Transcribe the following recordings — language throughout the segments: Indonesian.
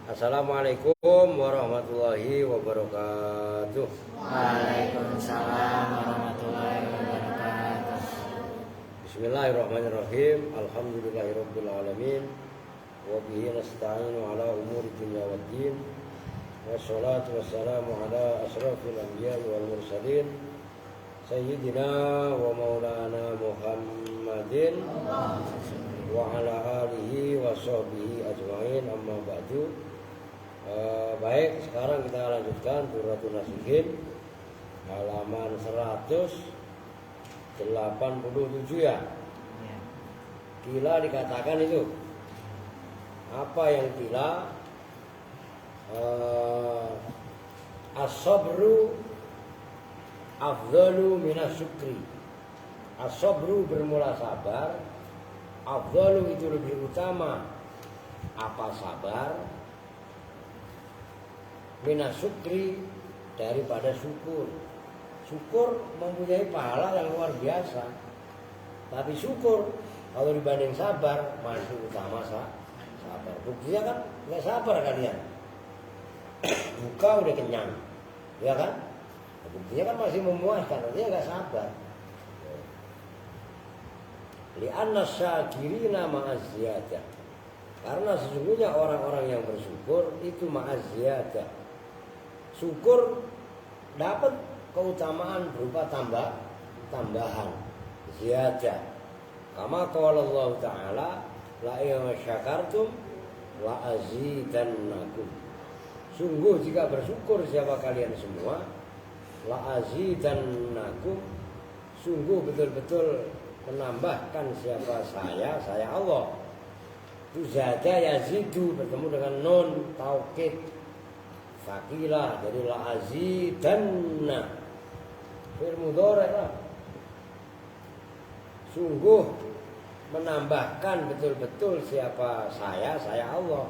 Assalamualaikum warahmatullahi wabarakatuh. Waalaikumsalam warahmatullahi wabarakatuh. Bismillahirrahmanirrahim. Alhamdulillahirabbil alamin. Wa bihi nasta'inu ala umuri dunya waddin. Wassalatu wassalamu ala asrafil anbiya'i wal mursalin. Sayyidina wa maulana Muhammadin wa ala alihi wa sahbihi ajma'in, amma ba'du. Baik, sekarang kita lanjutkan Durratun Nasihin halaman 187 ya. Kila dikatakan itu apa yang kila? As-sabru afdalu minas syukri. As-sabru bermula sabar, afdalu itu lebih utama apa sabar, minas syukri daripada syukur. Syukur mempunyai pahala yang luar biasa, tapi syukur kalau dibanding sabar masih utama sabar. Buktinya kan nggak sabar kalian, buka udah kenyang, ya kan? Buktinya kan masih memuaskan, artinya nggak sabar. Li'anna syakirina ma'azziyadah, karena sesungguhnya orang-orang yang bersyukur itu ma'azziyadah. Syukur dapat keutamaan berupa tambahan ziyadah. Kama qala Allah Ta'ala, la in syakartum la azidannakum. Sungguh jika bersyukur siapa kalian semua, la azidannakum, sungguh betul-betul menambahkan siapa saya Allah. Itu zada yazidu bertemu dengan nun taukid fakilah, jadi la azidanna fi'il mudhari' lah. Sungguh menambahkan betul-betul siapa saya Allah.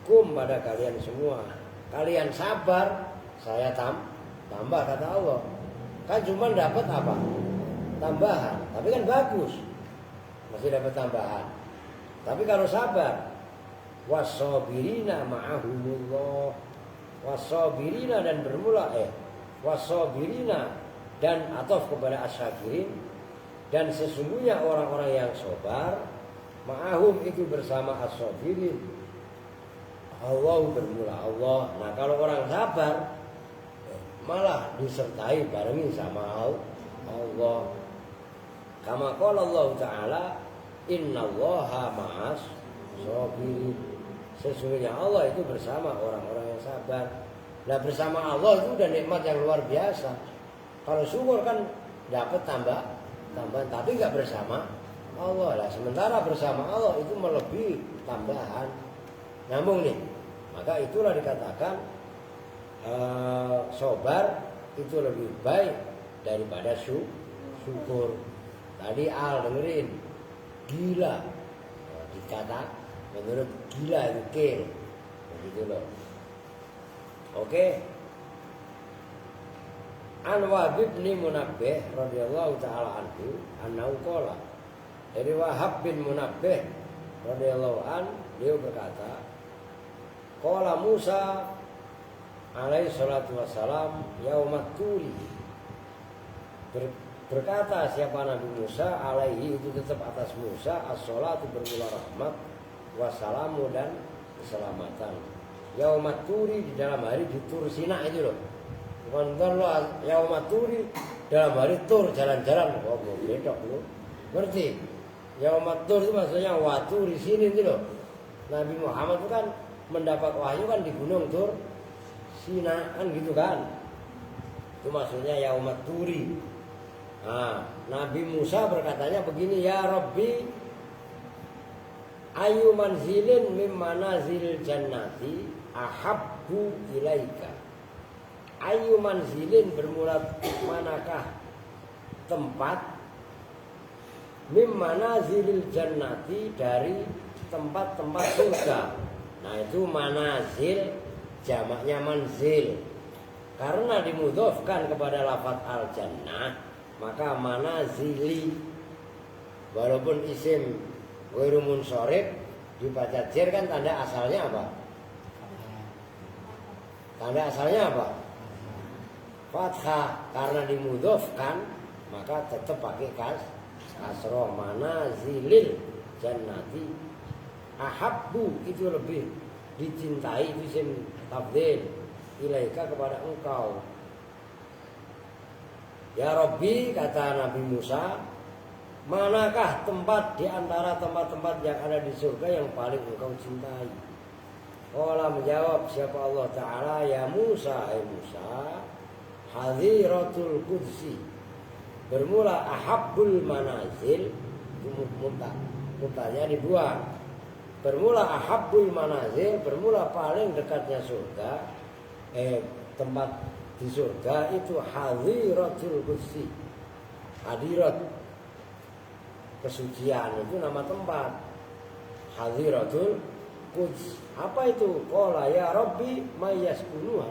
Kum pada kalian semua. Kalian sabar, saya tambah kata Allah. Kan cuma dapat apa? Tambahan. Tapi kan bagus, masih dapat tambahan. Tapi kalau sabar, wasabirina ma'ahumullah, wasabirina dan bermula wasabirina dan ataf kepada asyakirin, dan sesungguhnya orang-orang yang sabar, ma'ahum itu bersama as-sabirin. Allah bermula Allah. Nah kalau orang sabar malah disertai barengi sama Allah. Kama qala Allah Ta'ala, innallaha ma'as sabirin. Sesungguhnya Allah itu bersama orang-orang yang sabar. Nah bersama Allah itu udah nikmat yang luar biasa. Kalau syukur kan dapat tambahan, tapi nggak bersama Allah lah. Sementara bersama Allah itu melebihi tambahan. Nyambung nih. Maka itulah dikatakan sabar itu lebih baik daripada syukur. Tadi dengerin gila, dikata menurut gila itu kil, begitu loh. Oke. An Wahab bin Munabbih radhiyallahu taala anhu annahu qala, dari Wahab bin Munabbih radhiyallahu an, dia berkata, qala Musa alaihi salatu wassalam yaumat turi. Berkata siapa Nabi Musa, alaihi itu tetap atas Musa, as-sholatu bermula rahmat, wassalamu dan keselamatan. Yaumat turi di dalam hari di Tur Sina itu loh. Bukan lo yaumat turi dalam hari Tur jalan-jalan. Oh beda loh. Ngerti? Yaumat tur itu maksudnya watu di sini itu loh. Nabi Muhammad itu kan mendapat wahyu kan di gunung Tur Sina kan gitu kan. Itu maksudnya yaumat turi. Nah, Nabi Musa berkatanya begini, ya Rabbi, ayu manzilin mim manazil jannati ahabbu ilaika. Ayu manzilin bermula manakah tempat, mim manazilil jannati dari tempat-tempat surga. Nah itu manazil jamaknya manzil. Karena dimudhofkan kepada lafaz al-jannah, maka manazili walaupun isim ghairu munsharif dibaca jer kan tanda asalnya apa? Tanda asalnya apa? Fathah. Karena dimudhofkan maka tetap pakai kasroh. Manazilil jannati. Ahabbu itu lebih dicintai, itu isim tafdhil, ilaika kepada engkau. Ya Rabbi, kata Nabi Musa, manakah tempat di antara tempat-tempat yang ada di surga yang paling engkau cintai? Qala menjawab siapa Allah Ta'ala, ya Musa, hai Musa, hadhiratul qudsi, bermula ahabbul manazil, itu mutanya dibuang. Bermula ahabbul manazil, bermula paling dekatnya surga, tempat di surga itu hadhiratul qudsi. Hadirat kesucian itu nama tempat. Hadhiratul quds. Apa itu? Qala ya Rabbi mayyaskunuha.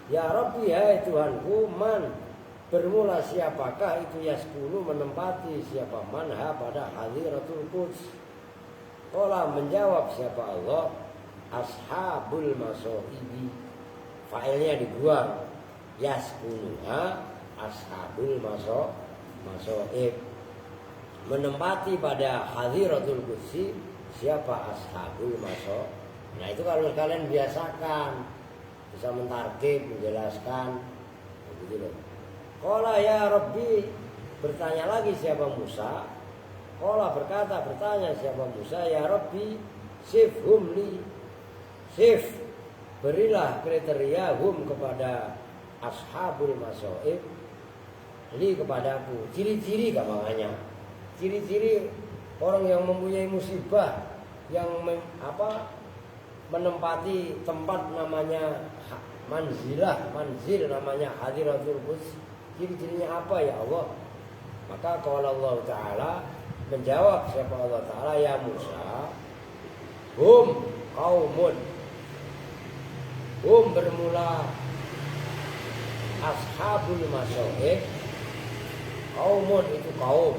Ya Rabbi, hai Tuhanku, man, bermula siapakah itu yaskunu menempati siapa manha pada hadhiratul quds. Qala menjawab siapa Allah, ashabul masoibi. Failnya dibuang, yaskunuha ashabul masoib, menempati pada hadhiratul qudsi siapa ashabul masoib. Nah itu kalau kalian biasakan bisa mentarkib, menjelaskan begitu loh. Qala ya Rabbi, bertanya lagi siapa Musa. Qala bertanya siapa Musa, ya Rabbi sifhum li, sif, berilah kriteria hum kepada ashabul masoib, li kepadaku, ciri-ciri gampangnya, ciri-ciri orang yang mempunyai musibah, yang menempati tempat namanya manzil namanya hadiratul quds, ciri-cirinya apa ya Allah? Maka qala Allah Ta'ala, menjawab siapa Allah Ta'ala, ya Musa, hum qaumun, hum bermula ashabul masoib, qaumun itu kaum.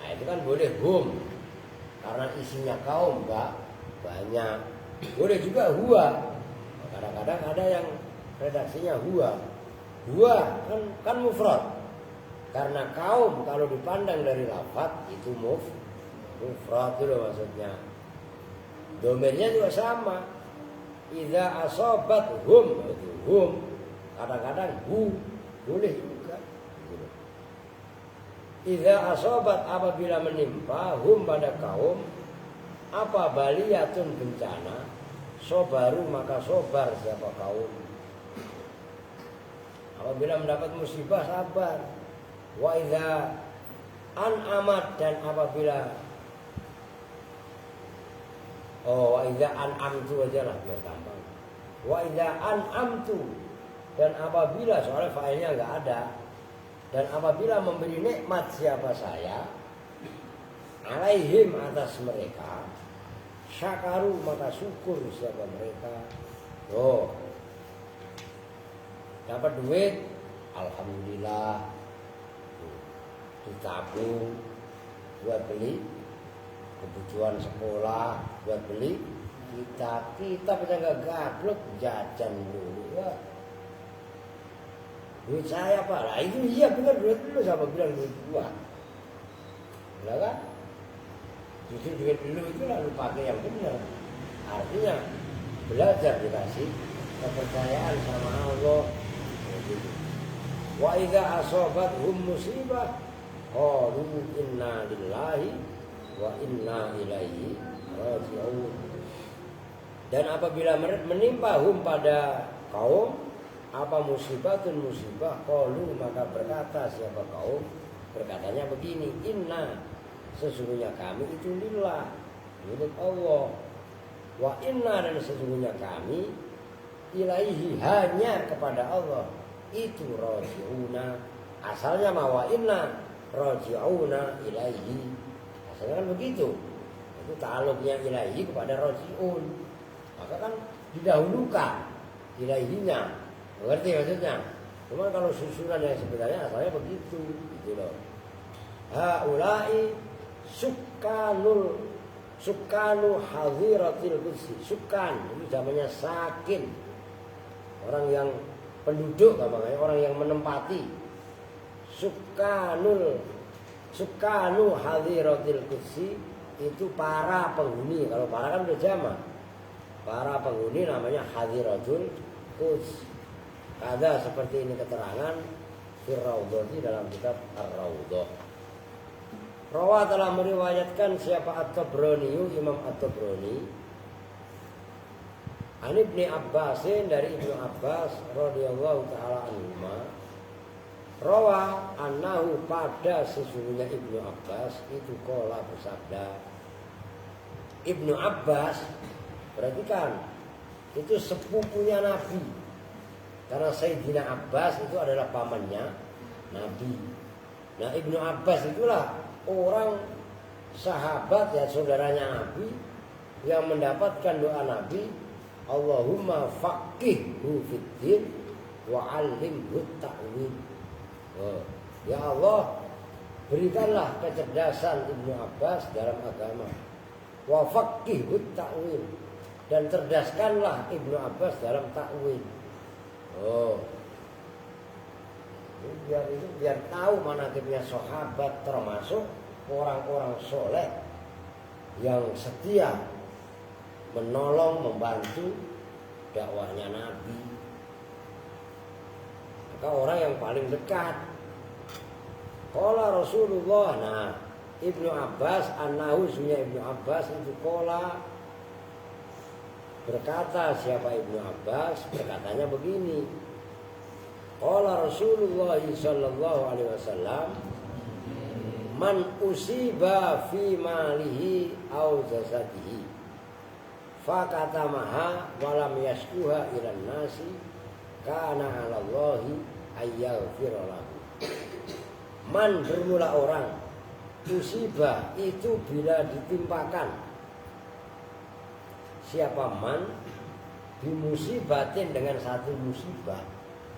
Nah itu kan boleh hum karena isinya kaum enggak banyak. Boleh juga huwa. Kadang-kadang ada yang redaksinya huwa. Huwa kan mufrad. Karena kaum kalau dipandang dari lafaz itu mufrad itu maksudnya. Domainnya juga sama. Idza asobat hum, itu hum. Kadang-kadang hu boleh juga. Idza asobat, apabila menimpa hum pada kaum apa baliyatun bencana, sobaru maka sobar siapa kaum. Apabila mendapat musibah sabar. Wa idza an'amat, dan apabila wa idza an'amtu aja lah biar gampang. Wa idza an'amtu, dan apabila, soalnya failnya enggak ada, dan apabila memberi nikmat siapa saya alaihim atas mereka, syakaru maka syukur siapa mereka. Dapat duit, alhamdulillah, ditabung buat beli kebutuhan sekolah, buat beli kita aja nggak gablok, jajan dulu ya. Duit saya Pak, lah itu iya benar, duit dulu siapa bilang duit gua, benar kan? Justru duit dulu itu lalu pakai yang benar. Artinya belajar dikasih kepercayaan sama Allah. Wa idza asabathum musibah qalu inna lillahi wa inna ilaihi raji'un. Dan apabila menimpa hum pada kaum apa musibatun musibah, qalu maka berkata siapa kaum, berkatanya begini, inna, sesungguhnya kami itu lillah, milik Allah, wa inna, dan sesungguhnya kami ilaihi, hanya kepada Allah, itu raji'una. Asalnya ma wa inna raji'una ilaihi, asalnya kan begitu. Itu ta'alluqnya ilaihi kepada raji'un, maka kan didahulukan ilaihinya, mengerti maksudnya? Cuma kalau susunan yang sebenarnya asalnya begitu, gitu loh. Haulai Sukanu hadhiratil qudsi. Sukan itu namanya sakin. Orang yang penduduk namanya, orang yang menempati. Sukanu hadhiratil qudsi itu para penghuni. Kalau para kan udah jamak. Para penghuni namanya hadhiratul quds. Ada seperti ini keterangan Firraudhati dalam kitab Ar-Raudhah. Rawa telah meriwayatkan siapa At-Tabrani, Imam At-Tabrani, An Ibnu Abbasin dari Ibnu Abbas radhiyallahu taala anhuma. Rawa annahu pada sesungguhnya Ibnu Abbas itu qala bersabda. Ibnu Abbas perhatikan itu sepupunya Nabi. Karena Sayyidina Abbas itu adalah pamannya Nabi. Nah Ibnu Abbas itulah orang sahabat ya saudaranya Nabi yang mendapatkan doa Nabi, Allahumma faqihhu fiddin wa 'allimhu ta'wil. Ya Allah, berikanlah kecerdasan Ibnu Abbas dalam agama. Wa faqihhu ta'wil, dan cerdaskanlah Ibnu Abbas dalam takwil. Biar tahu manaqibnya sahabat, termasuk orang-orang soleh yang setia menolong, membantu dakwahnya Nabi. Maka orang yang paling dekat. Qala Rasulullah. Nah, Ibnu Abbas, annahu sunya Ibnu Abbas itu qala berkata, siapa Ibnu Abbas? Berkatanya begini. Qala Rasulullah sallallahu alaihi wasallam, man usiba fi malihi aw jasadihi fakatamaha wa lam yashkuha ilan nasi kana 'ala Allahi ayyaghfira lahu. Man bermula orang, usiba itu bila ditimpakan. Siapa man bimusibatin dengan satu musibah,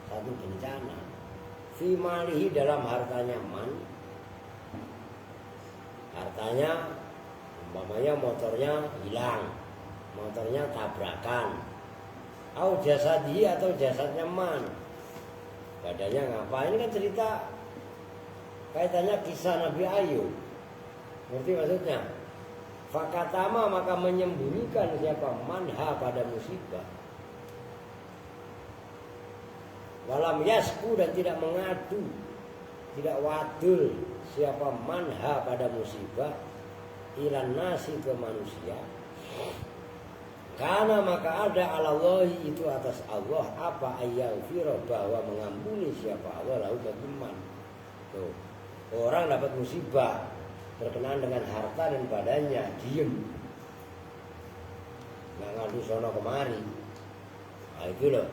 satu bencana. Fi malihi dalam hartanya man. Hartanya umpamanya motornya hilang, motornya tabrakan. Au jasadihi atau jasadnya man. Badannya ngapa? Ini kan cerita kaitannya kisah Nabi Ayub. Ngerti maksudnya? Fakatama maka menyembunyikan siapa manha pada musibah. Walam yasku dan tidak mengadu, tidak wadul siapa manha pada musibah ilan nasi ke manusia. Karena maka ada alallahi itu atas Allah apa ayyaghfira bahwa mengampuni siapa Allah lalu bagaimana. Tuh, orang dapat musibah berkenaan dengan harta dan badannya, diem, nggak ngadu sono kemari. Nah itu loh,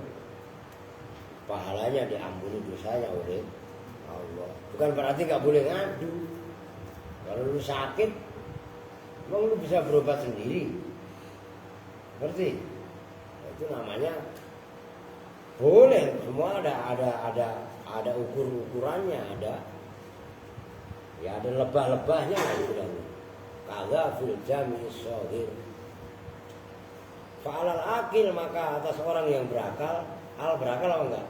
pahalanya diampuni dosanya oleh Allah. Bukan berarti nggak boleh ngadu. Kalau lu sakit, emang lu bisa berobat sendiri? Berarti itu namanya boleh. Semua ada ukurannya, ada. Ya ada lebah-lebahnya gitu kan. Kaza fil jami' shaghir. Fa'alal akil maka atas orang yang berakal, berakal apa enggak?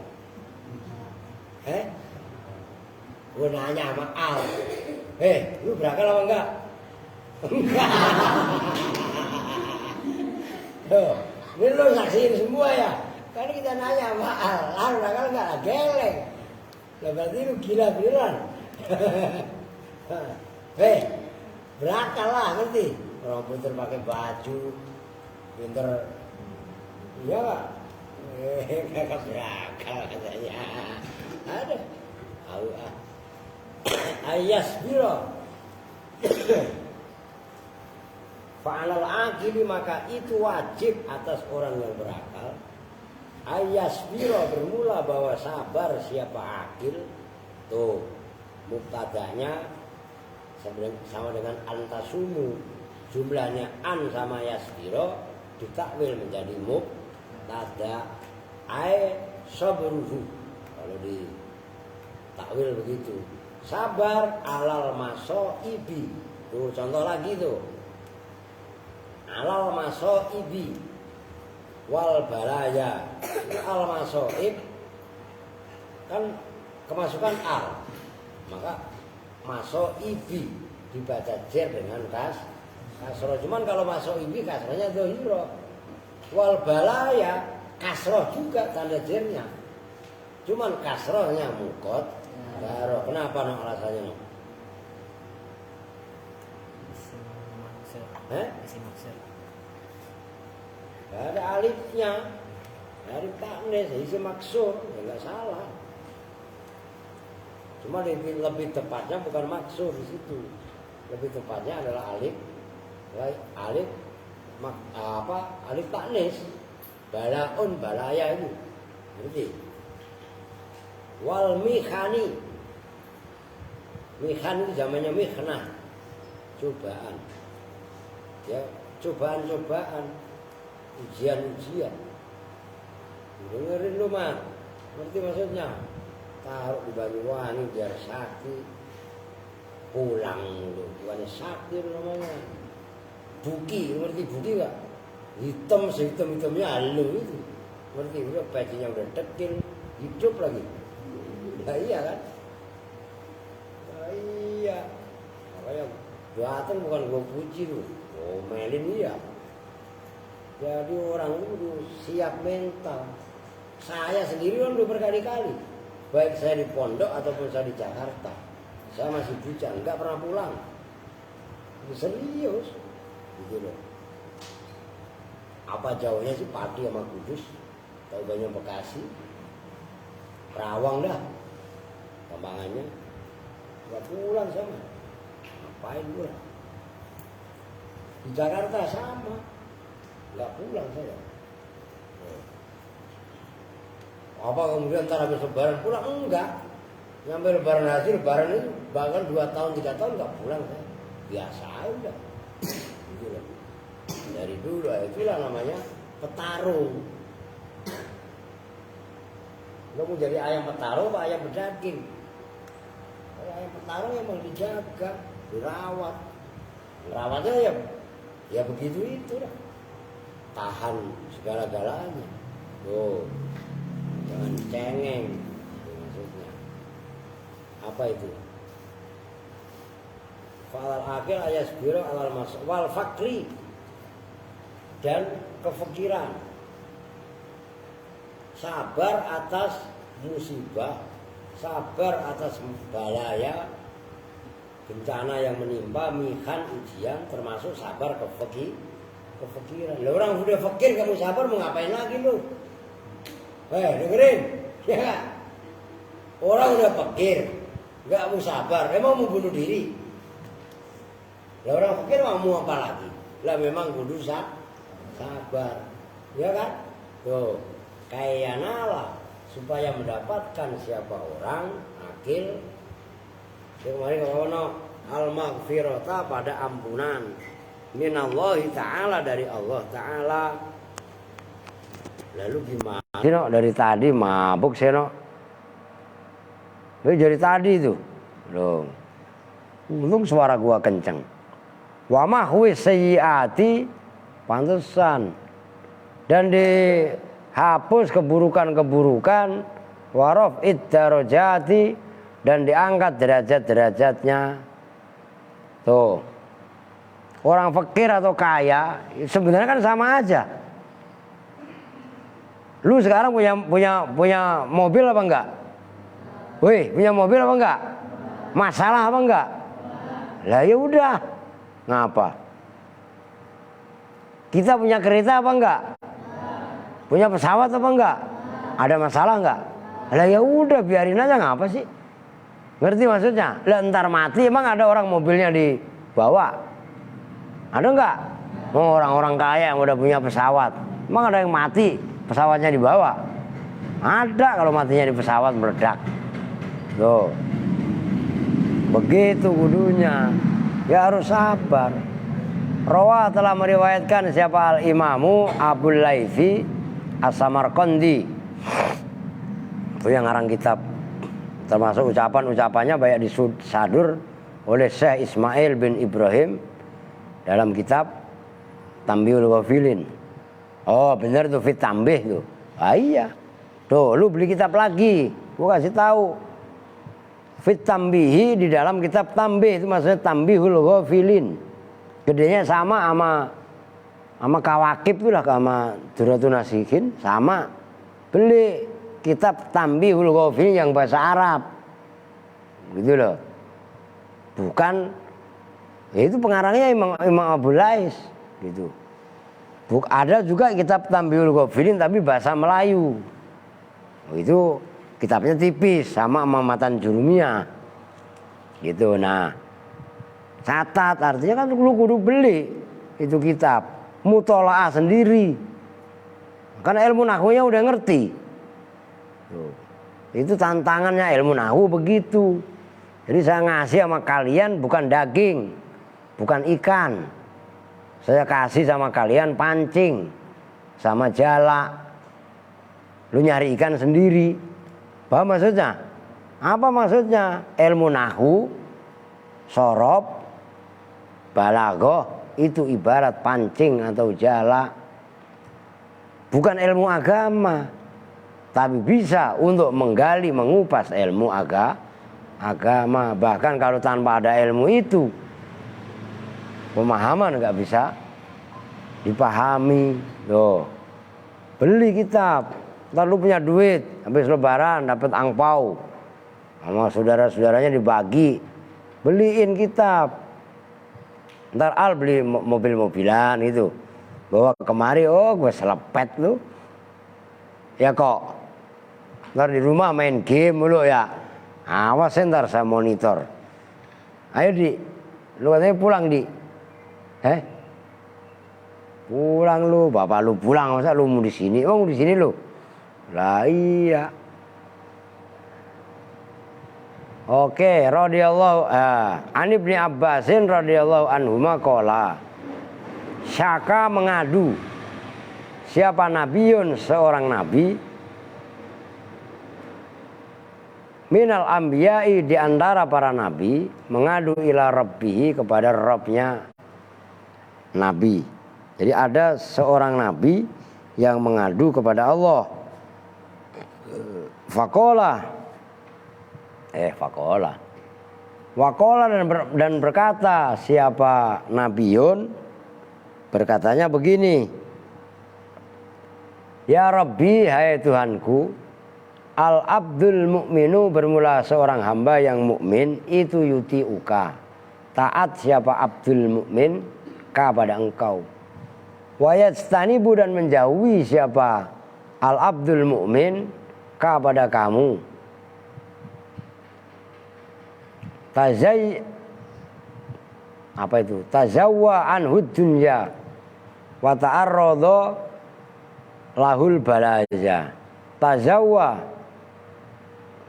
Gue nanya sama al. Lu berakal apa enggak? Enggak. Ini lo saksiin semua ya. Kan kita nanya sama al berakal enggak? Geleng. Lah berarti lu gila beneran. Berakal lah, ngerti? Orang pinter pakai baju, pinter, iya pak? Kakak berakal katanya. Ada, ayas biro. Fa'alal akili maka itu wajib atas orang yang berakal. Ayas biro bermula bahwa sabar siapa akil. Tuh, mubtada'nya sama dengan antasumu, jumlahnya an sama yasbiro ditakwil menjadi mubtada ay sabruhu. Kalau di takwil begitu, sabar alal masoibi. Tuh contoh lagi tuh, alal masoibi wal balaya. Al masoib kan kemasukan al, maka masoibi dibaca jer dengan kasroh. Cuman kalau masoibi kasrohnya dohiro. Wal balaya kasroh juga tanda jernya. Cuman kasrohnya mukot. Baru kenapa no alasannya no? Isi maksud. Gak ada alifnya. Dari taknis isi maksud ya nggak salah. Cuma lebih tepatnya bukan maksud di situ. Lebih tepatnya adalah alif alif taknis. Balaun balaya itu. Ngerti? Wal mihani. Mihan itu zamannya mihnah. Cobaan. Ya, cobaan-cobaan. Ujian-ujian. Dengerin lu, Mat. Ngerti maksudnya? Taruh di Banyuwangi biar sakit. Pulang lu, bukannya sakit namanya. Buki, ngerti buki gak? Hitam sehitam-hitamnya halu itu. Ngerti, udah pecinya udah dekil, hidup lagi. Ya iya kan? Ya iya. Makanya datang bukan gue puji tuh. Ngomelin iya. Jadi orang itu udah siap mental. Saya sendiri kan udah berkali-kali. Baik saya di pondok ataupun saya di Jakarta. Saya masih bujang, nggak pernah pulang. Itu serius. Gitu loh. Apa jauhnya sih Pati sama Kudus? Tahu banyak Bekasi. Rawang dah. Kembangannya. Nggak pulang sama. Ngapain pulang? Di Jakarta sama. Nggak pulang saya. Apa kemudian ntar habis lebaran pulang? Enggak. Nyampe lebaran haji, lebaran itu bahkan 2 tahun 3 tahun nggak pulang saya. Biasa aja. Gitu loh. Dari dulu itulah namanya petarung. Lo mau jadi ayam petarung apa ayam berdaging? Kalau ayam petarung emang dijaga, dirawat. Merawatnya ya begitu itu lah. Tahan segala-galanya. Tuh. Jangan cengeng. Maksudnya. Apa itu? Fa'al akhir ayat biru alal mas wal fakri dan kefikiran. Sabar atas musibah, sabar atas balaya, bencana yang menimpa, mihan ujian, termasuk sabar kefikiran. Lah orang sudah fakir kamu sabar mau ngapain lagi lu? Dengerin, ya. Orang udah fakir, nggak mau sabar, emang mau bunuh diri. Lah orang fakir mau apa lagi? Lah memang kudu sabar, ya kan? Tuh, kayak nala supaya mendapatkan siapa orang akil. Kemarin kalau al-maghfirata pada ampunan minallahi ta'ala dari Allah ta'ala. Lalu gimana? Sino dari tadi mabuk Sino. Dari tadi itu. Loh. Untung suara gua kenceng. Wa mahwi sayyiati pantesan. Dan dihapus keburukan-keburukan, wa raf'id darajati dan diangkat derajat-derajatnya. Tuh. Orang fakir atau kaya sebenarnya kan sama aja. Lu sekarang punya mobil apa enggak? Wih, punya mobil apa enggak? Masalah apa enggak? Lah ya udah. Ngapa? Kita punya kereta apa enggak? Punya pesawat apa enggak? Ada masalah enggak? Lah ya udah biarin aja, ngapa sih? Ngerti maksudnya? Lah ntar mati emang ada orang mobilnya dibawa? Ada enggak? Oh, orang-orang kaya yang udah punya pesawat. Emang ada yang mati? Pesawatnya dibawa? Ada kalau matinya di pesawat meledak. Tuh. Begitu kudunya. Ya harus sabar. Rawa telah meriwayatkan siapa al-imamu Abul Laitsi As-Samarqandi. Itu yang ngarang kitab. Termasuk ucapan-ucapannya banyak disadur oleh Syekh Ismail bin Ibrahim dalam kitab Tambihul Ghafilin. Oh bener tuh fit tambih tuh. Ah iya. Tuh lu beli kitab lagi. Gua kasih tahu. Fit tambihi di dalam kitab tambih itu maksudnya Tambihul Ghafilin. Gedenya sama Kawakib itu lah, sama Durratun Nasihin sama. Beli kitab Tambihul Ghafilin yang bahasa Arab. Gitu loh. Bukan itu pengarangnya Imam Abu Lais gitu. Ada juga kitab Tambihul Ghafilin tapi bahasa Melayu. Itu kitabnya tipis sama Matan Jurumiyah. Gitu. Nah, catat artinya kan lu kudu beli itu kitab, mutolaah sendiri. Kan ilmu nahwunya udah ngerti. Tuh. Itu tantangannya ilmu nahwu begitu. Jadi saya ngasih sama kalian bukan daging, bukan ikan. Saya kasih sama kalian pancing sama jala. Lu nyari ikan sendiri. Paham maksudnya? Apa maksudnya? Ilmu nahwu, sorob, balaghah itu ibarat pancing atau jala. Bukan ilmu agama. Tapi bisa untuk menggali, mengupas ilmu agama. Bahkan kalau tanpa ada ilmu itu, pemahaman nggak bisa dipahami. Loh, beli kitab. Ntar lu punya duit, habis lebaran dapat angpau, sama saudara-saudaranya dibagi, beliin kitab. Ntar al beli mobil-mobilan itu, bawa kemari, oh gue selepet lu. Ya kok, ntar di rumah main game mulu ya. Awas ntar saya monitor. Ayo Di, lu katanya pulang Di. Pulang lu, bapak lu pulang, masa lu mau di sini? Oh mau di sini lu. Lah iya. Oke, radhiyallahu an Ibnu Abbasin radhiyallahu anhuma qala. Syaka mengadu. Siapa nabiyun seorang nabi? Minal anbiya'i di antara para nabi mengadu ila rabbihi kepada Rabbnya nabi. Jadi ada seorang nabi yang mengadu kepada Allah. Fakola dan berkata siapa nabiyun, berkatanya begini, ya Rabbi, hai Tuhanku, al abdul mu'minu bermula seorang hamba yang mukmin itu yuti uka, taat siapa abdul mukmin kepada engkau, wayastanibu dan menjauhi siapa al abdul mukmin kepada kamu, tazawwa anhud dunya wa ta'arradha lahul balaja. Tazawwa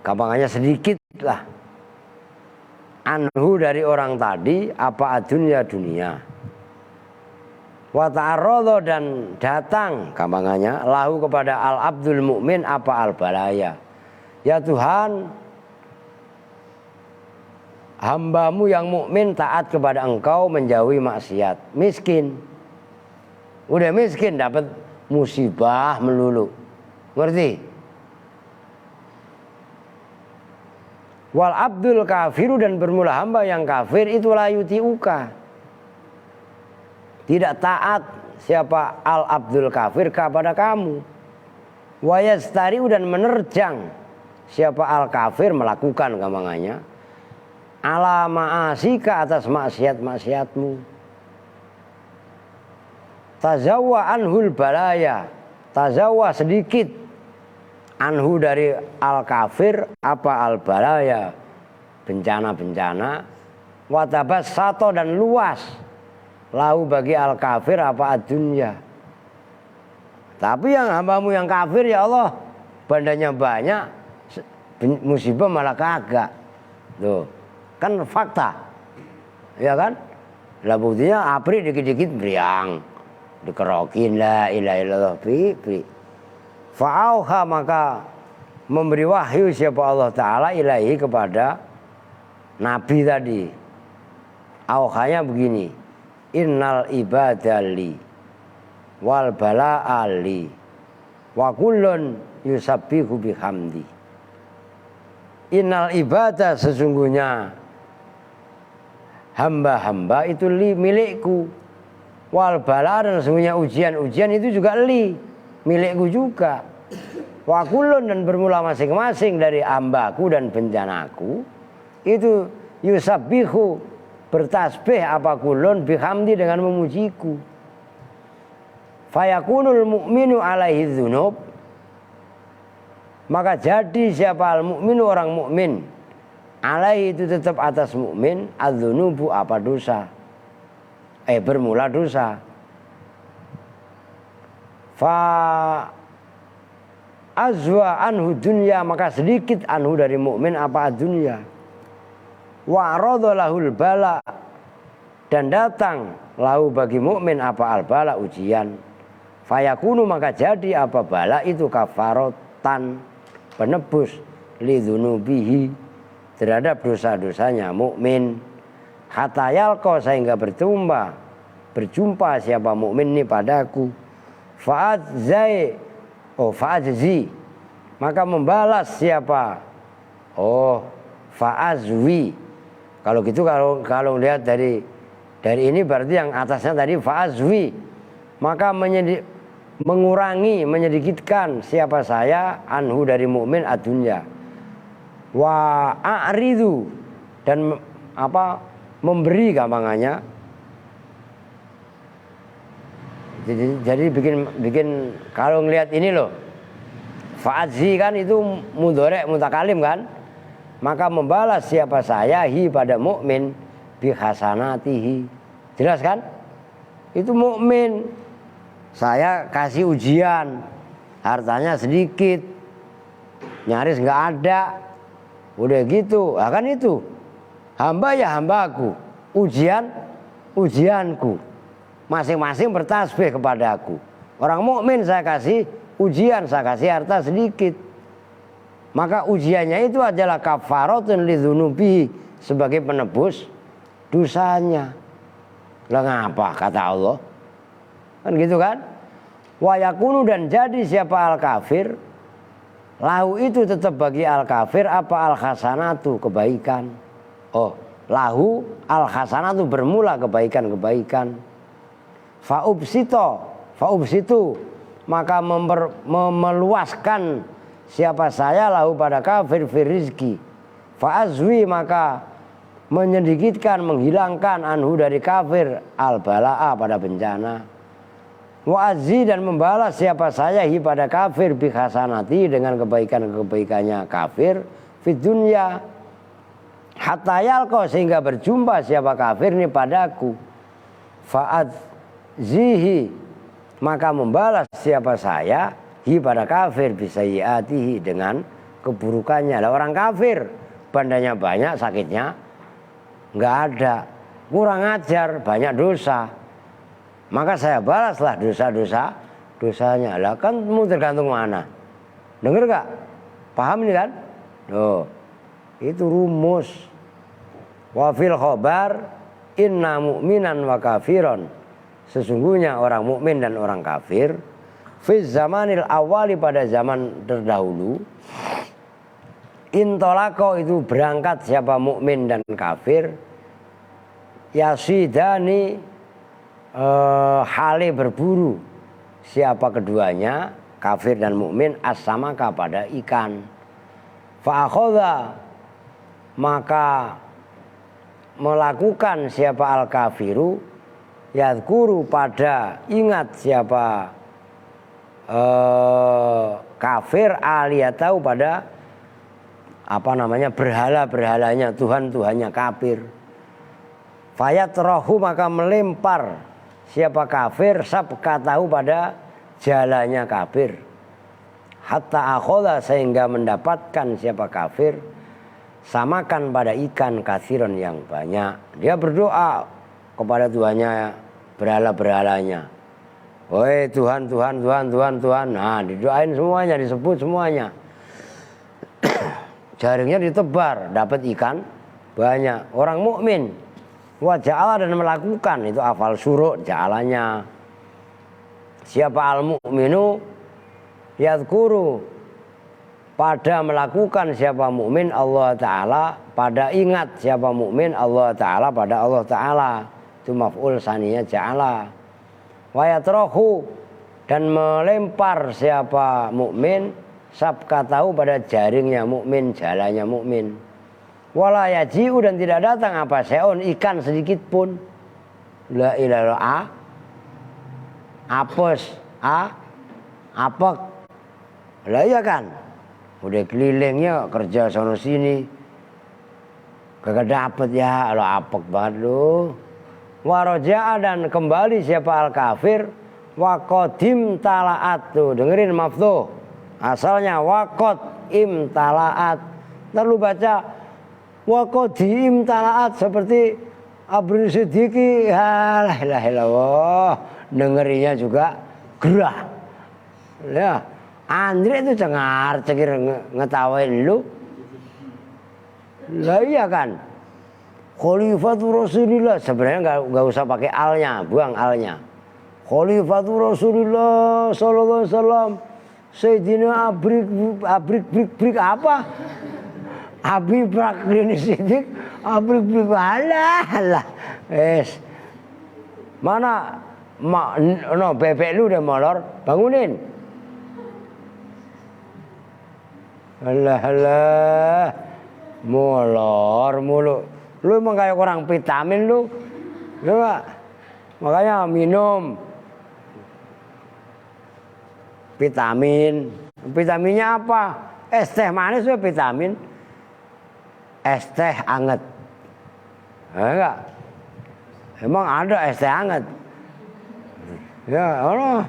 gampangannya sedikit lah, anhu dari orang tadi apa adunya dunia, wa ta'arradha dan datang gampangannya lahu kepada al abdul mukmin apa al balaya. Ya Tuhan, hambamu yang mukmin taat kepada engkau, menjauhi maksiat, miskin, udah miskin dapat musibah melulu, ngerti? Wal abdul kafiru dan bermula hamba yang kafir itu layuti uka, tidak taat siapa al abdul kafir kepada kamu, wayastariu dan menerjang siapa al kafir melakukan gampangannya ala ma'asika atas maksiat-maksiatmu. Tazawwa anhul balaya, tazawwa sedikit anhu dari al kafir apa al balaya bencana-bencana, watabas sato dan luas lahu bagi al kafir apa adunya. Tapi yang hambamu yang kafir ya Allah bandanya banyak, musibah malah kagak. Tuh kan fakta, ya kan? Lah buktinya apri dikit-dikit beriang, dikerokin la ilaha illallah pri. Fa'auha maka memberi wahyu siapa Allah Ta'ala ilahi kepada Nabi tadi. Auhanya begini, innal ibadali, wal bala'a li wa kullun yusabbihu bihamdi. Innal ibadah, sesungguhnya hamba-hamba itu li, milikku. Wal bala, dan sesungguhnya ujian-ujian itu juga li, milikku juga. Wa kullun, dan bermula masing-masing dari hambaku dan bencanaku itu yusabbihu, bertasbih apa kullun bihamdi, dengan memujiku. Fayakunul mu'minu alaihi dzunub, maka jadi siapa al mu'minu, orang mukmin, alaihi itu tetap atas mukmin, adzunubu apa dosa, bermula dosa. Fa azwa anhu dunya, maka sedikit anhu dari mukmin apa dunya. Wa radalahul bala, dan datang lahu bagi mukmin apa al bala, ujian. Fayakunu, maka jadi apa bala itu kafaratan, penebus lidzunubihi, terhadap dosa-dosanya mukmin. Hatta yalqa, sehingga berjumpa siapa mukmin ini padaku. Fa'azzi, maka membalas siapa, fa'azwi. Kalau gitu, kalau lihat dari ini berarti yang atasnya tadi fa'azwi, maka mengurangi, menyedikitkan siapa saya, anhu dari mukmin adunya. Wa a'ridu, dan memberi gampangannya. Jadi bikin kalau ngelihat ini loh, fa'adzi kan itu mudhari' mutakalim kan, maka membalas siapa saya hi pada mukmin bi hasanatihi. Jelas kan? Itu mukmin, saya kasih ujian, hartanya sedikit, nyaris nggak ada, udah gitu, kan itu hamba ya hambaku, ujian ujianku, masing-masing bertasbih kepadaku. Orang mukmin saya kasih ujian, saya kasih harta sedikit, maka ujiannya itu adalah kafaratun lidzunubi, sebagai penebus dosanya. Lah ngapa kata Allah? Kan gitu kan? Wa yakunu, dan jadi siapa al kafir, lahu itu tetap bagi al kafir apa al hasanatu, kebaikan. Lahu al hasanatu, bermula kebaikan-kebaikan. Fa'ubsitu, maka meluaskan siapa saya lahu pada kafir fi rizki. Fa'azwi, maka menyedikitkan, menghilangkan anhu dari kafir al bala'a, pada bencana. Wa'azzi, dan membalas siapa saya hi pada kafir bi hasanati, dengan kebaikan-kebaikannya kafir fid dunya. Hatta yalqa, sehingga berjumpa siapa kafir ini padaku. Fa'azzihi, maka membalas siapa saya hi pada kafir bisayyiatihi, dengan keburukannya. Lah orang kafir bandanya banyak, sakitnya nggak ada, kurang ajar, banyak dosa, maka saya balaslah dosanya. Lah kan mau tergantung mana, denger gak? Paham ini kan? Itu rumus. Wa fil khobar inna mu'minan wa kafiron, sesungguhnya orang mukmin dan orang kafir, fi zamanil awali, pada zaman terdahulu, intolako itu berangkat siapa mukmin dan kafir, yasidani hale berburu siapa keduanya, kafir dan mukmin, as-samaka, pada ikan. Fa'akhadha, maka melakukan siapa al kafiru, yadhkuru, pada ingat siapa kafir, aliyatau, pada berhala-berhalanya, Tuhan-Tuhannya kafir. Fayatrahu, maka melempar siapa kafir sabqatahu, pada jalannya kafir. Hatta akhoda, sehingga mendapatkan siapa kafir samakan pada ikan kathiron, yang banyak. Dia berdoa kepada Tuhannya, berhala-berhalanya. Woi Tuhan, Tuhan, Tuhan, Tuhan, Tuhan. Nah, didoain semuanya, disebut semuanya. Jaringnya ditebar, dapat ikan banyak. Orang mukmin wa ja'ala, dan melakukan itu afal suruk ja'alanya. siapa al-mu'minu yadhkuru, pada melakukan siapa mukmin Allah Ta'ala, pada ingat siapa mukmin Allah Ta'ala, pada Allah Ta'ala. Itu maf'ul saniyah ja'ala. Wa yatrahu, dan melempar siapa mukmin sabqatahu, pada jaringnya mukmin, jalannya mukmin. Wala yaji'u, dan tidak datang apa seon, ikan sedikit pun. La ilaha illallah, apes, apek. Lah iya kan, udah kelilingnya kerja sono sini, kagak dapet ya, lo apek banget lo. Waraja'a, dan kembali siapa al kafir, waqadim talaat, tuh dengerin maftuh, asalnya waqad imtalaat, lalu baca waqadim talaat seperti Abril Siddiqi, la ilaha illallah, dengerinya juga gerah. Ya, Andre itu cengar cengir ngetawain lu. Lah iya kan, Khalifatul Rasulillah, sebenarnya nggak usah pakai alnya, buang alnya. Khalifatul Rasulillah sallallahu alaihi wasallam, Sayyidina abrik apa? Abi Bakrin Siddiq, abrik alah. Mana no bebek lu udah molor, bangunin. Alah, molor mulu. Lu emang kayak orang vitamin lu. Coba. Makanya minum vitamin. Vitaminnya apa? Es teh manis itu vitamin. Es teh anget. Enggak. Emang ada es teh anget. Ya Allah.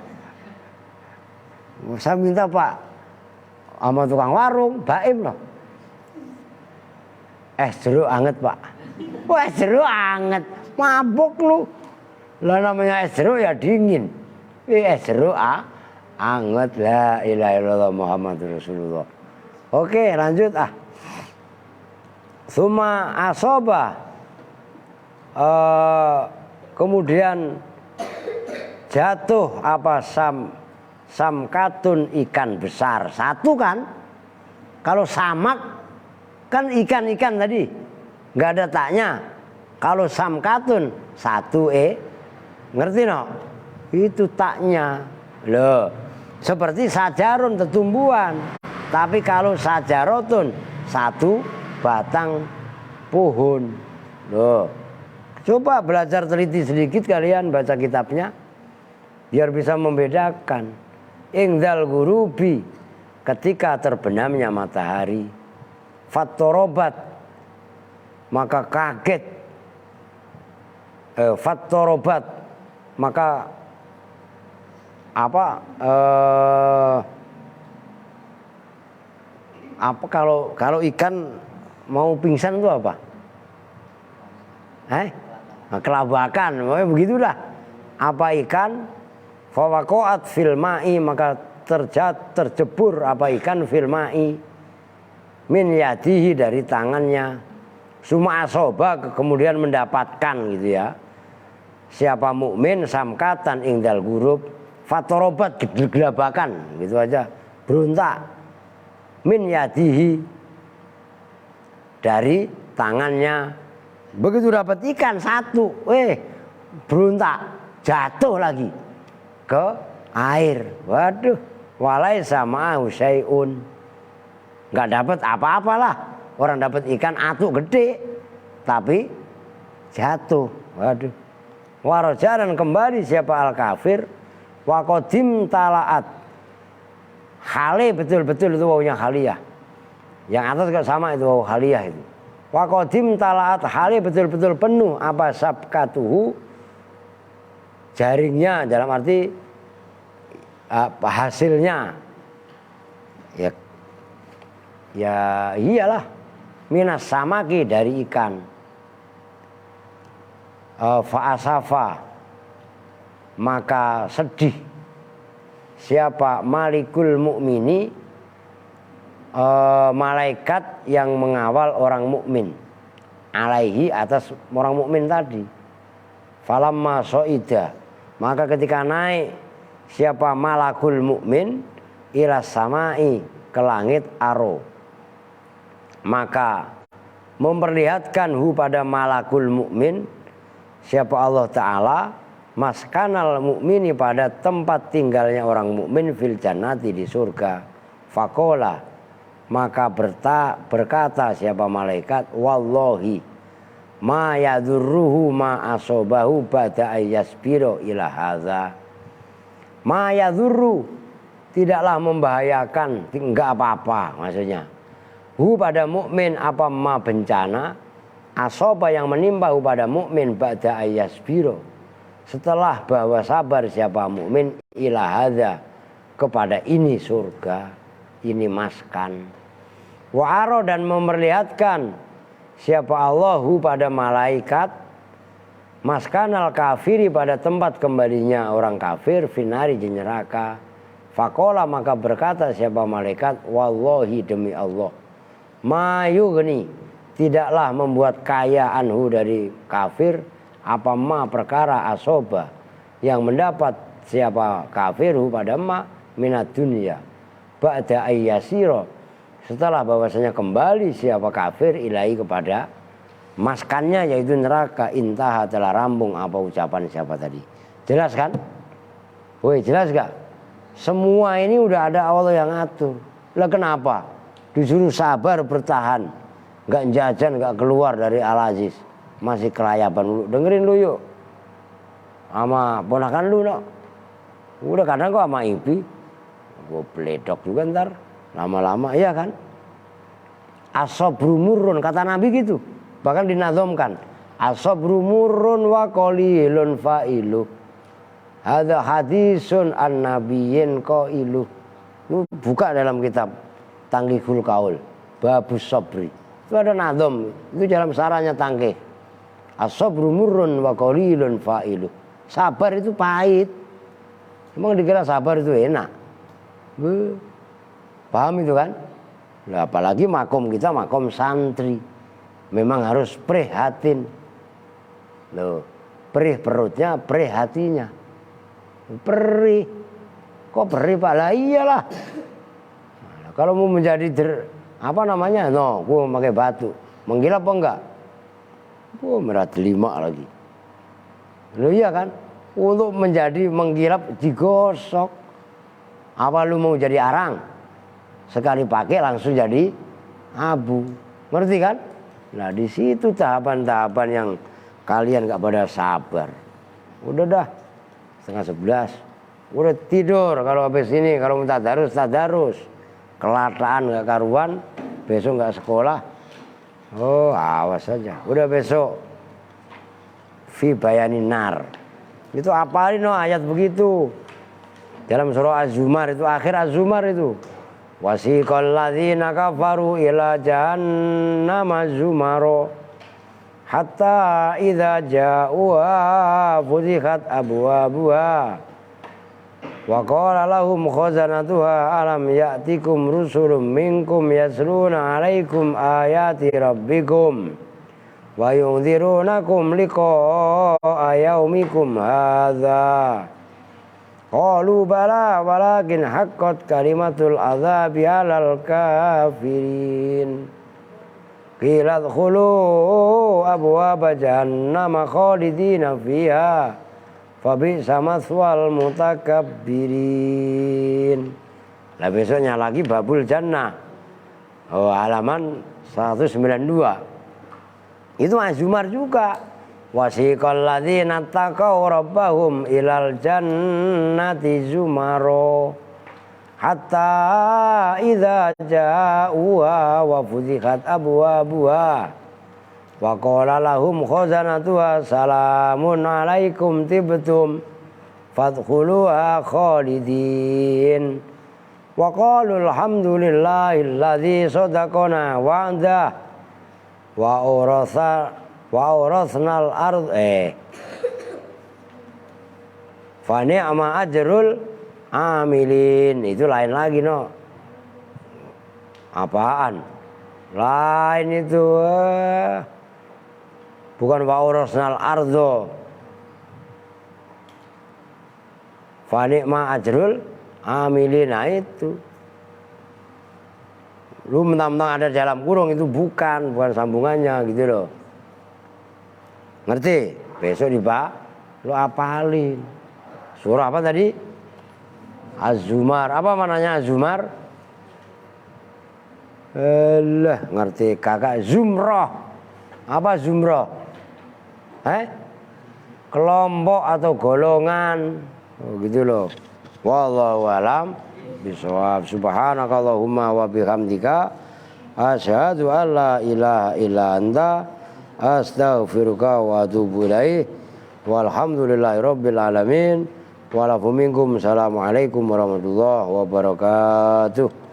Saya minta Pak sama tukang warung, Baim loh. Es jeruk anget Pak. Wah, es jeruk anget. Mabuk lu. Lah namanya es jeruk ya dingin. Es jeruk anget. La ilaha illallah Muhammadur Rasulullah. Oke, lanjut Suma asoba, kemudian jatuh apa samkatun, ikan besar satu kan. Kalau samak kan ikan tadi nggak ada taknya. Kalau samkatun satu ngerti no? Itu taknya loh. Seperti sajarun, tetumbuhan. Tapi kalau sajarotun satu batang pohon. Loh. Coba belajar teliti sedikit kalian baca kitabnya biar bisa membedakan. Ingdal gurubi, ketika terbenamnya matahari. Fattorobat, maka kaget. Fattorobat, maka apa kalau ikan mau pingsan itu apa? Kelabakan, begitulah. Apa ikan? Fawaqa'at fil ma'i, maka terjebur apa ikan fil ma'i min yadihi, dari tangannya. Suma asoba, kemudian mendapatkan gitu ya. Siapa mukmin samkatan ingdal gurub, fatorobat, geglabakan gitu aja, berontak. Min yadihi, dari tangannya. Begitu dapat ikan satu, berontak, jatuh lagi ke air. Waduh, walai sama syai'un, nggak dapat apa-apalah. Orang dapat ikan atuk gede, tapi jatuh. Waduh. Waraja, dan kembali siapa al kafir, waqadim talaat, hale betul-betul itu wawunya haliyah. Yang atas juga sama itu wawu haliyah itu. Waqadim talaat, hale betul-betul penuh apa sabkatuhu, jaringnya, dalam arti hasilnya. Ya iyalah, minas samaki, dari ikan. Fa'asafa, maka sedih siapa malikul mukmini, malaikat yang mengawal orang mukmin, alaihi, atas orang mukmin tadi. Falamma soida, maka ketika naik siapa malakul mukmin ila samai ke langit aro, maka memperlihatkan pada malakul mukmin siapa Allah Ta'ala maskanal mukmini pada tempat tinggalnya orang mukmin fil jannati di surga. Fakola, maka berkata siapa malaikat, wallahi ma yadurruhu ma asobahu ba'da ayyasbiro ila hadza. Ma yadurru, tidaklah membahayakan, enggak apa-apa maksudnya. Hu pada mukmin apa ma bencana, asoba yang menimpa hu pada mukmin ba'da ayyasbiro, setelah bahwa sabar siapa mukmin ila hadza, kepada ini surga, ini maskan. Wa aro, dan memperlihatkan siapa Allahu pada malaikat maskanal kafiri pada tempat kembalinya orang kafir finari di neraka. Fakola, maka berkata siapa malaikat, wallahi demi Allah, ma yughni, tidaklah membuat kaya anhu dari kafir apa ma perkara asoba yang mendapat siapa kafiru pada ma minat dunia ba'da ayyasiro, setelah bahwasanya kembali siapa kafir ilahi kepada maskannya yaitu neraka. Intaha, telah rampung apa ucapan siapa tadi. Jelas kan? Woi, jelas gak? Semua ini udah ada Allah yang atur. Lah kenapa disuruh sabar bertahan, gak jajan, gak keluar dari Al-Aziz, masih kelayaban dulu? Dengerin lu yuk sama ponakan lu no. Udah kadang kok sama Ibi gue beledok juga ntar lama-lama, iya kan? Asobru murrun, kata Nabi gitu, bahkan dinazomkan asobru murrun wa qalilun fa'ilu, hadza hadisun an nabiyyin qailu. Buka dalam kitab Tanghihul Qaul babus sabri, itu ada nazom, itu dalam sarahnya Tanghih. Asobru murrun wa qalilun fa'ilu, sabar itu pahit. Emang dikira sabar itu enak? Paham itu kan? Nah, apalagi makom kita makom santri, memang harus prihatin. Loh, perih perutnya, perih hatinya. Perih, kok perih Pak? Lah iyalah. Nah, kalau mau menjadi apa namanya? No, gua pakai batu, menggilap apa enggak? Gua merah delima lagi. Loh iya kan? Untuk menjadi menggilap digosok. Apa lu mau jadi arang? Sekali pakai langsung jadi abu. Ngerti kan? Nah di situ tahapan-tahapan yang kalian gak pada sabar. Udah dah 10:30. Udah tidur kalau habis ini. Kalau minta tadarus. Kelataan gak karuan. Besok gak sekolah. Oh awas saja. Udah besok fi bayanin nar. Itu apalin no ayat begitu. Dalam surah Az-Zumar itu, akhir Az-Zumar itu, wasiqal ladzina kafaru ila jahannama zumaro hatta idza ja'uha futihat abwabuha wa qala lahum khazanatuha alam ya'tikum rusulun minkum yasluna 'alaikum ayati rabbikum wa yunzirunakum liqa'a yaumikum hadza. Qalu bala walakin haqqat kalimatul azabi 'alal kafirin. Qila dkhulu abwaaba jahannama khalidina fiha fabi'sa mathwal mutakabbirin. Lah besoknya lagi babul jannah. Oh, halaman 192. Itu Az-Zumar juga. Wasiqal ladzina taqaw rabbahum ilal jannati zumaro hatta idza ja'uha wa futihat abwabuha wa qala lahum khazanatuha salamun alaikum tibtum fadkhuluha khalidin wa qalu alhamdulillahilladzi sadaqana wa'dah wa urasnal ard fa ni'ma ajrul amilin. Itu lain lagi no. Apaan? Lain itu bukan wa urasnal ardo. Fa ni'ma ajrul amilin. Nah itu. Lu mentang-mentang ada dalam kurung itu bukan sambungannya gitu loh. Ngerti? Besok lu apalin. Surah apa tadi? Az-Zumar. Apa mananya Az-Zumar? Ngerti kakak. Zumrah. Apa zumrah? Kelompok atau golongan. Oh gitu loh. Wallahu alam bisawab. Subhanakallahumma wa bihamdika asyhadu an la ilaha illa anta astaghfiruka wa atubu ilaik. Walhamdulillahirabbil alamin. Walakum minkum. Assalamualaikum warahmatullahi wabarakatuh.